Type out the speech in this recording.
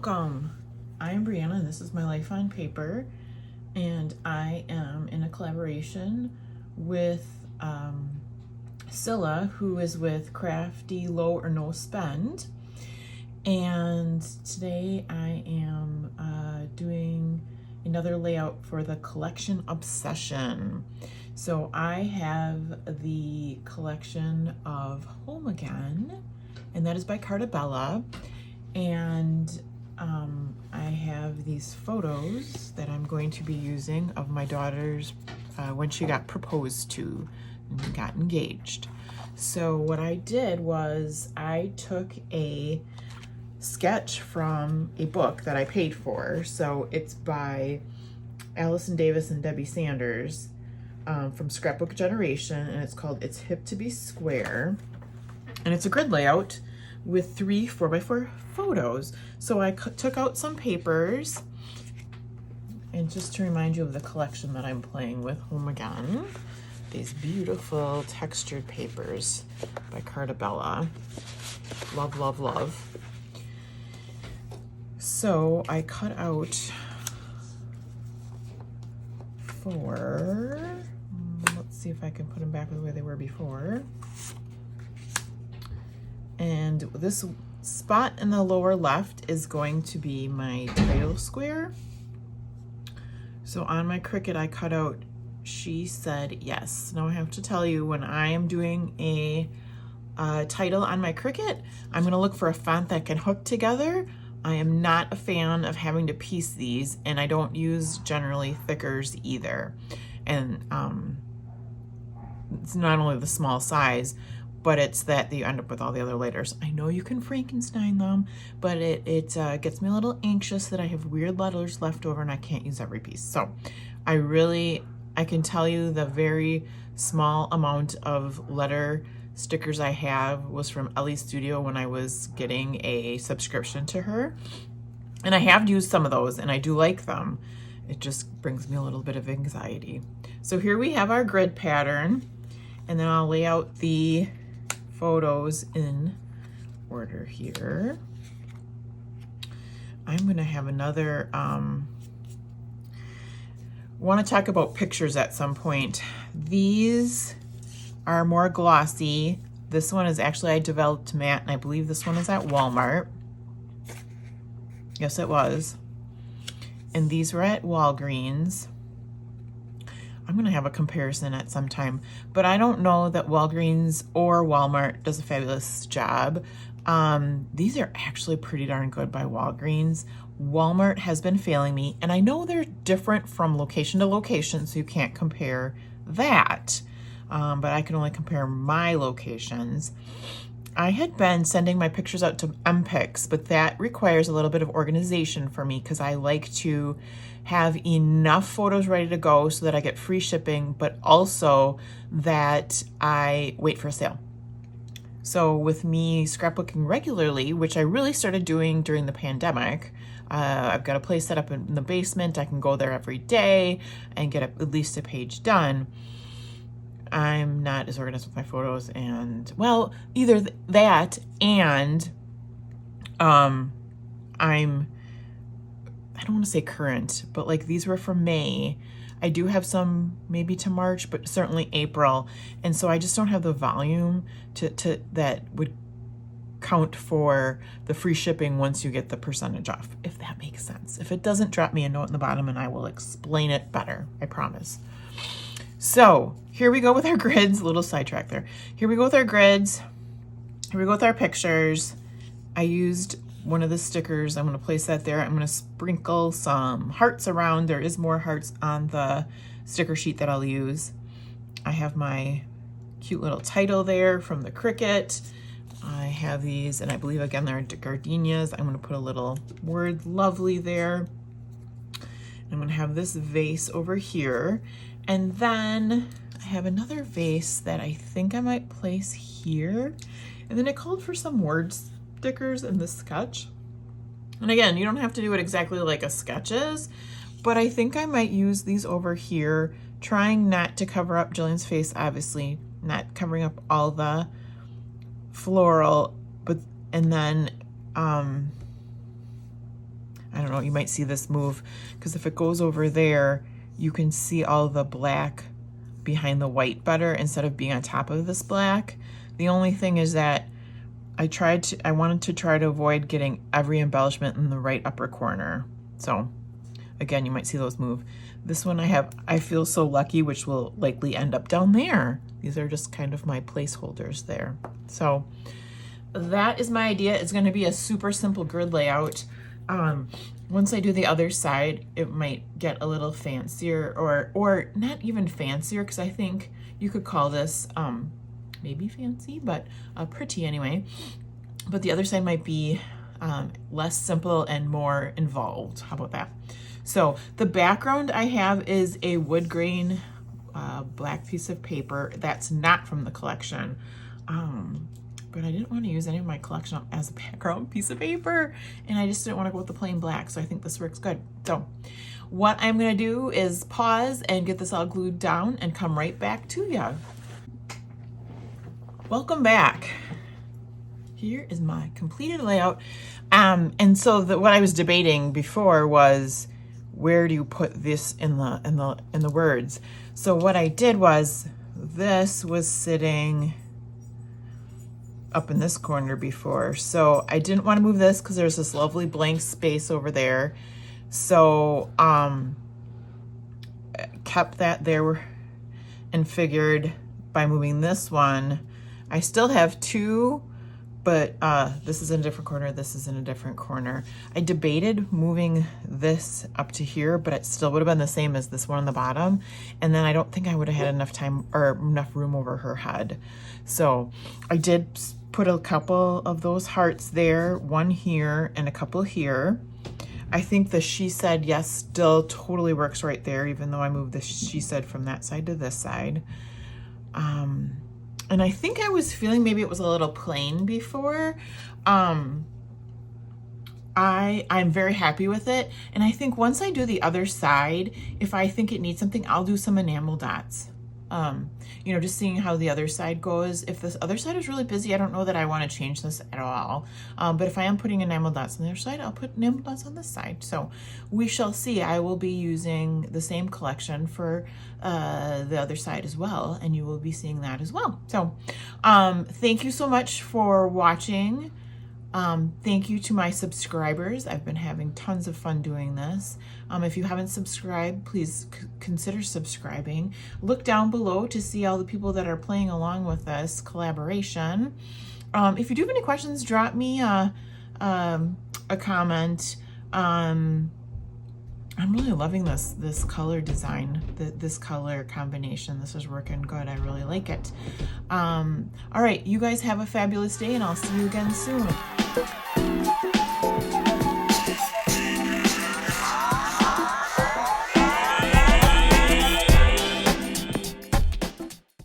Welcome. I'm Brianna and this is My Life on Paper, and I am in a collaboration with Cilla, who is with Crafty Low or No Spend, and today I am doing another layout for the collection Obsession. So I have the collection of Home Again, and that is by Catarta, and I have these photos that I'm going to be using of my daughter's when she got proposed to and got engaged. So what I did was I took a sketch from a book that I paid for. So it's by Allison Davis and Debbie Sanders from Scrapbook Generation, and it's called It's Hip to Be Square. And it's a grid layout with 3 4x4 photos. So I took out some papers, and just to remind you of the collection that I'm playing with, Home Again, these beautiful textured papers by Catarta. Love, love, love. So I cut out 4. Let's see if I can put them back the way they were before. And this spot in the lower left is going to be my title square. So on my Cricut, I cut out She Said Yes. Now I have to tell you, when I am doing a title on my Cricut, I'm gonna look for a font that can hook together. I am not a fan of having to piece these, and I don't use generally thickers either. And it's not only the small size, but it's that you end up with all the other letters. I know you can Frankenstein them, but it gets me a little anxious that I have weird letters left over and I can't use every piece. So I can tell you the very small amount of letter stickers I have was from Ellie Studio when I was getting a subscription to her. And I have used some of those and I do like them. It just brings me a little bit of anxiety. So here we have our grid pattern, and then I'll lay out the photos in order here. I'm going to have another want to talk about pictures at some point. These are more glossy. This one is actually, I developed matte, and I believe this one is at Walmart. Yes, it was. And these were at Walgreens. I'm going to have a comparison at some time, but I don't know that Walgreens or Walmart does a fabulous job. These are actually pretty darn good by Walgreens. Walmart has been failing me, and I know they're different from location to location, so you can't compare that, but I can only compare my locations. I had been sending my pictures out to MPix, but that requires a little bit of organization for me because I like to have enough photos ready to go so that I get free shipping, but also that I wait for a sale. So with me scrapbooking regularly, which I really started doing during the pandemic, I've got a place set up in the basement. I can go there every day and get at least a page done. I'm not as organized with my photos, and well, either that and I don't want to say current, but like these were from May. I do have some maybe to March, but certainly April, and so I just don't have the volume to that would count for the free shipping once you get the percentage off, if that makes sense. If it doesn't, drop me a note in the bottom and I will explain it better, I promise. So here we go with our grids. A little sidetrack there. Here we go with our grids. Here we go with our pictures. I used one of the stickers. I'm going to place that there. I'm going to sprinkle some hearts around. There is more hearts on the sticker sheet that I'll use. I have my cute little title there from the Cricut. I have these, and I believe again they're gardenias. I'm going to put a little word lovely there. I'm going to have this vase over here. And then I have another vase that I think I might place here. And then it called for some word stickers in the sketch. And again, you don't have to do it exactly like a sketch is, but I think I might use these over here, trying not to cover up Jillian's face, obviously, not covering up all the floral, but, and then I don't know, you might see this move, because if it goes over there, you can see all the black behind the white better instead of being on top of this black. The only thing is that I wanted to try to avoid getting every embellishment in the right upper corner. So again, you might see those move. This one I feel so lucky, which will likely end up down there. These are just kind of my placeholders there. So that is my idea. It's going to be a super simple grid layout. Once I do the other side, it might get a little fancier, or not even fancier, because I think you could call this maybe fancy, but pretty anyway. But the other side might be less simple and more involved. How about that? So the background I have is a wood grain black piece of paper that's not from the collection. But I didn't want to use any of my collection as a background piece of paper, and I just didn't want to go with the plain black, so I think this works good. So what I'm going to do is pause and get this all glued down and come right back to you. Welcome back. Here is my completed layout. And so what I was debating before was, where do you put this in the words? So what I did was, this was sitting up in this corner before, so I didn't want to move this because there's this lovely blank space over there. So kept that there and figured by moving this one, I still have two, but this is in a different corner, this is in a different corner. I debated moving this up to here, but it still would have been the same as this one on the bottom, and then I don't think I would have had enough time or enough room over her head. So I did put a couple of those hearts there, one here and a couple here. I think the she said yes still totally works right there, even though I moved the she said from that side to this side. And I think I was feeling maybe it was a little plain before. I'm very happy with it. And I think once I do the other side, if I think it needs something, I'll do some enamel dots. You know, just seeing how the other side goes. If this other side is really busy, I don't know that I want to change this at all. But if I am putting enamel dots on the other side, I'll put enamel dots on this side. So we shall see. I will be using the same collection for the other side as well, and you will be seeing that as well. So thank you so much for watching. Thank you to my subscribers. I've been having tons of fun doing this. If you haven't subscribed, please consider subscribing. Look down below to see all the people that are playing along with this collaboration. If you do have any questions, drop me a comment. I'm really loving this color design, this color combination. This is working good. I really like it. All right, you guys have a fabulous day, and I'll see you again soon.